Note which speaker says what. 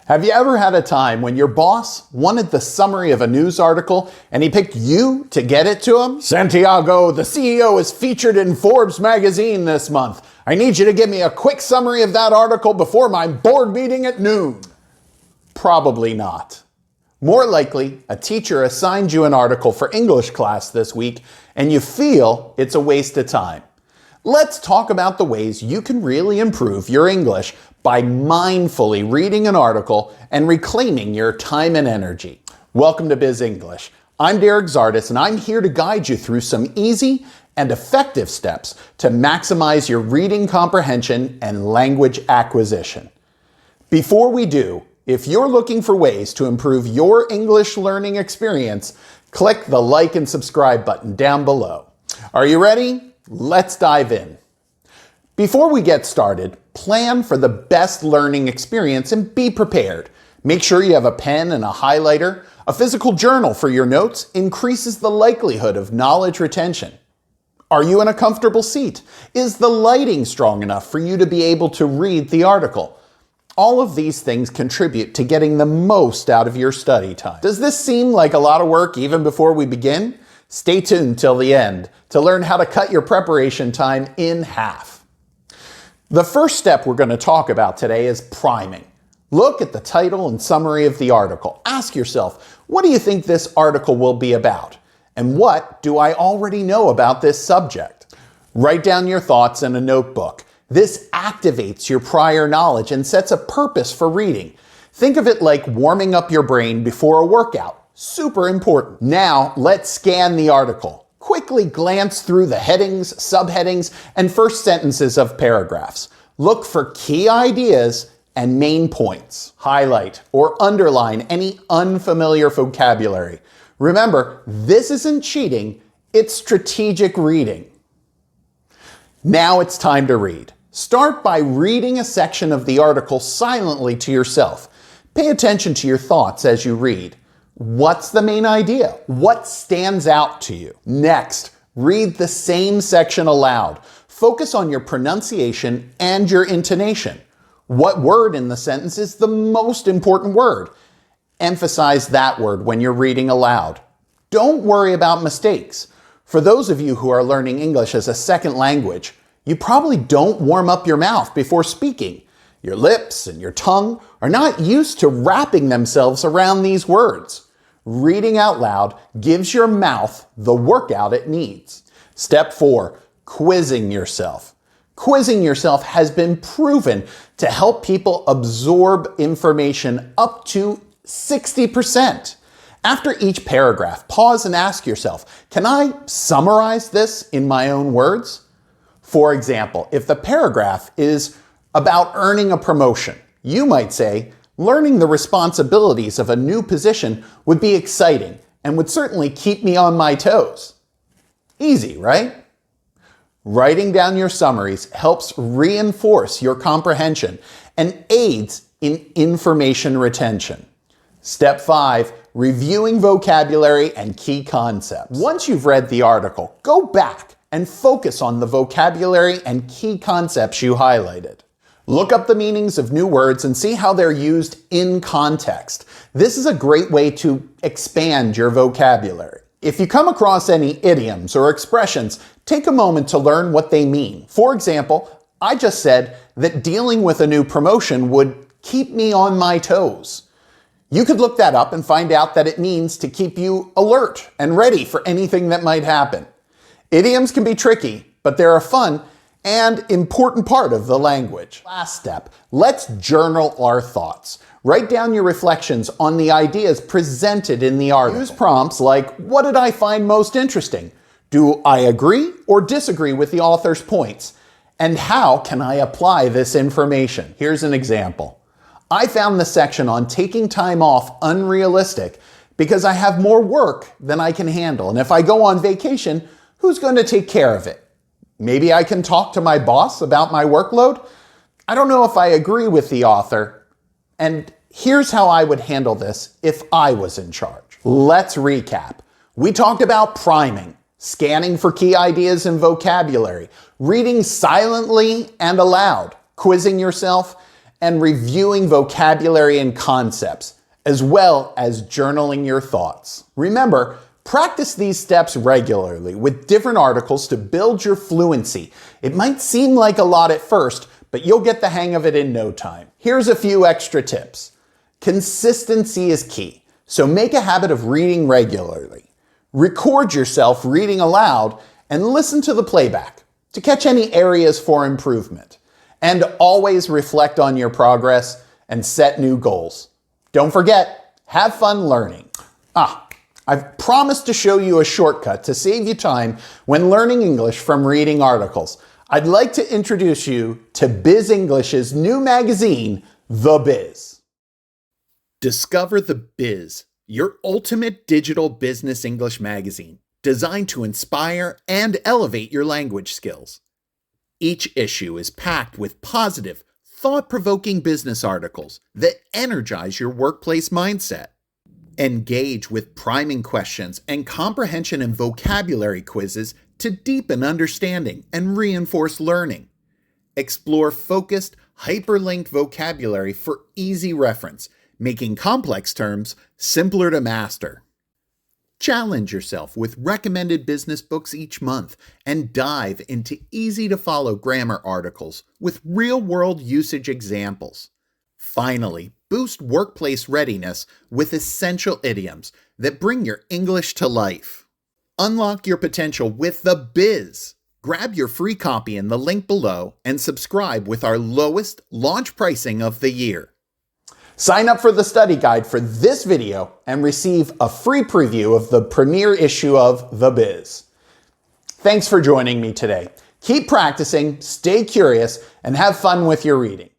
Speaker 1: Have you ever had a time when your boss wanted the summary of a news article and he picked you to get it to him? Santiago, the CEO is featured in Forbes magazine this month. I need you to give me a quick summary of that article before my board meeting at noon. Probably not. More likely, a teacher assigned you an article for English class this week and you feel it's a waste of time. Let's talk about the ways you can really improve your English by mindfully reading an article and reclaiming your time and energy. Welcome to Bizz English. I'm Zardus and I'm here to guide you through some easy and effective steps to maximize your reading comprehension and language acquisition. Before we do, if you're looking for ways to improve your English learning experience, click the like and subscribe button down below. Are you ready? Let's dive in. Before we get started, plan for the best learning experience and be prepared. Make sure you have a pen and a highlighter. A physical journal for your notes increases the likelihood of knowledge retention. Are you in a comfortable seat? Is the lighting strong enough for you to be able to read the article? All of these things contribute to getting the most out of your study time. Does this seem like a lot of work even before we begin? Stay tuned till the end to learn how to cut your preparation time in half. The first step we're going to talk about today is priming. Look at the title and summary of the article. Ask yourself, what do you think this article will be about? And what do I already know about this subject? Write down your thoughts in a notebook. This activates your prior knowledge and sets a purpose for reading. Think of it like warming up your brain before a workout. Super important. Now, let's scan the article. Quickly glance through the headings, subheadings, and first sentences of paragraphs. Look for key ideas and main points. Highlight or underline any unfamiliar vocabulary. Remember, this isn't cheating, it's strategic reading. Now it's time to read. Start by reading a section of the article silently to yourself. Pay attention to your thoughts as you read. What's the main idea? What stands out to you? Next, read the same section aloud. Focus on your pronunciation and your intonation. What word in the sentence is the most important word? Emphasize that word when you're reading aloud. Don't worry about mistakes. For those of you who are learning English as a second language, you probably don't warm up your mouth before speaking. Your lips and your tongue are not used to wrapping themselves around these words. Reading out loud gives your mouth the workout it needs. Step 4, quizzing yourself. Quizzing yourself has been proven to help people absorb information up to 60%. After each paragraph, pause and ask yourself, can I summarize this in my own words? For example, if the paragraph is about earning a promotion, you might say, learning the responsibilities of a new position would be exciting and would certainly keep me on my toes. Easy, right? Writing down your summaries helps reinforce your comprehension and aids in information retention. Step 5, reviewing vocabulary and key concepts. Once you've read the article, go back and focus on the vocabulary and key concepts you highlighted. Look up the meanings of new words and see how they're used in context. This is a great way to expand your vocabulary. If you come across any idioms or expressions, take a moment to learn what they mean. For example, I just said that dealing with a new promotion would keep me on my toes. You could look that up and find out that it means to keep you alert and ready for anything that might happen. Idioms can be tricky, but they're a fun and important part of the language. Last step, let's journal our thoughts. Write down your reflections on the ideas presented in the article. Use prompts like, what did I find most interesting? Do I agree or disagree with the author's points? And how can I apply this information? Here's an example. I found the section on taking time off unrealistic because I have more work than I can handle. And if I go on vacation, who's going to take care of it? Maybe I can talk to my boss about my workload. I don't know if I agree with the author. And here's how I would handle this if I was in charge. Let's recap. We talked about priming, scanning for key ideas and vocabulary, reading silently and aloud, quizzing yourself, and reviewing vocabulary and concepts, as well as journaling your thoughts. Remember, practice these steps regularly with different articles to build your fluency. It might seem like a lot at first, but you'll get the hang of it in no time. Here's a few extra tips. Consistency is key, so make a habit of reading regularly. Record yourself reading aloud and listen to the playback to catch any areas for improvement. And always reflect on your progress and set new goals. Don't forget, have fun learning. I've promised to show you a shortcut to save you time when learning English from reading articles. I'd like to introduce you to Bizz English's new magazine, The Bizz. Discover The Bizz, your ultimate digital business English magazine, designed to inspire and elevate your language skills. Each issue is packed with positive, thought-provoking business articles that energize your workplace mindset. Engage with priming questions and comprehension and vocabulary quizzes to deepen understanding and reinforce learning. Explore focused, hyperlinked vocabulary for easy reference, making complex terms simpler to master. Challenge yourself with recommended business books each month and dive into easy-to-follow grammar articles with real-world usage examples. Finally, boost workplace readiness with essential idioms that bring your English to life. Unlock your potential with The Bizz. Grab your free copy in the link below and subscribe with our lowest launch pricing of the year. Sign up for the study guide for this video and receive a free preview of the premiere issue of The Bizz. Thanks for joining me today. Keep practicing, stay curious, and have fun with your reading.